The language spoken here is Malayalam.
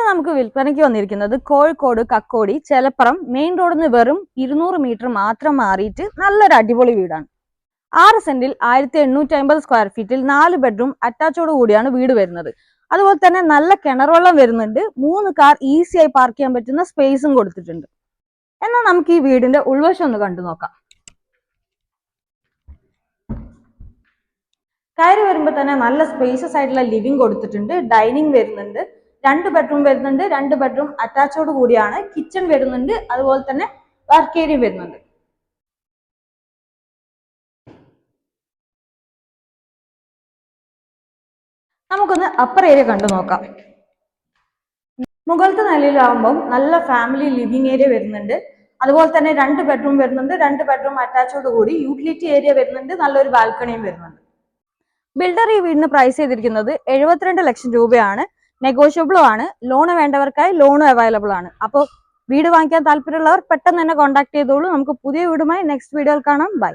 ഇന്ന് നമുക്ക് വിൽപ്പനയ്ക്ക് വന്നിരിക്കുന്നത് കോഴിക്കോട് കക്കോടി ചെലപ്പുറം മെയിൻ റോഡിൽ നിന്ന് വെറും 200 മീറ്റർ മാത്രം മാറിയിട്ട് നല്ലൊരു അടിപൊളി വീടാണ്. 6 സെന്റിൽ 1850 സ്ക്വയർ ഫീറ്റിൽ 4 ബെഡ്റൂം അറ്റാച്ചോട് കൂടിയാണ് വീട് വരുന്നത്. അതുപോലെ തന്നെ നല്ല കിണർവെള്ളം വരുന്നുണ്ട്. 3 കാർ ഈസിയായി പാർക്ക് ചെയ്യാൻ പറ്റുന്ന സ്പേസും കൊടുത്തിട്ടുണ്ട്. എന്നാൽ നമുക്ക് ഈ വീടിന്റെ ഉൾവശം ഒന്ന് കണ്ടു നോക്കാം. കയറി വരുമ്പോൾ തന്നെ നല്ല സ്പേസസ് ആയിട്ടുള്ള ലിവിംഗ് കൊടുത്തിട്ടുണ്ട്. ഡൈനിങ് വരുന്നുണ്ട്. 2 ബെഡ്റൂം വരുന്നുണ്ട്. 2 ബെഡ്റൂം അറ്റാച്ചോട് കൂടിയാണ്. കിച്ചൺ വരുന്നുണ്ട്. അതുപോലെ തന്നെ വർക്ക് ഏരിയ വരുന്നുണ്ട്. നമുക്കൊന്ന് അപ്പർ ഏരിയ കണ്ടു നോക്കാം. മുകളിലത്തെ നിലയിലാവുമ്പം നല്ല ഫാമിലി ലിവിംഗ് ഏരിയ വരുന്നുണ്ട്. അതുപോലെ തന്നെ 2 ബെഡ്റൂം വരുന്നുണ്ട്. 2 ബെഡ്റൂം അറ്റാച്ചോട് കൂടി യൂട്ടിലിറ്റി ഏരിയ വരുന്നുണ്ട്. നല്ലൊരു ബാൽക്കണിയും വരുന്നുണ്ട്. ബിൽഡർ ഈ വീടിന് പ്രൈസ് ചെയ്തിരിക്കുന്നത് 72 ലക്ഷം രൂപയാണ്. നെഗോഷ്യബിളും ആണ്. ലോണ് വേണ്ടവർക്കായി ലോണും അവൈലബിൾ ആണ്. അപ്പോൾ വീട് വാങ്ങിക്കാൻ താല്പര്യമുള്ളവർ പെട്ടെന്ന് തന്നെ കോൺടാക്ട് ചെയ്തോളൂ. നമുക്ക് പുതിയ വീടുമായി നെക്സ്റ്റ് വീഡിയോയിൽ കാണാം. ബൈ.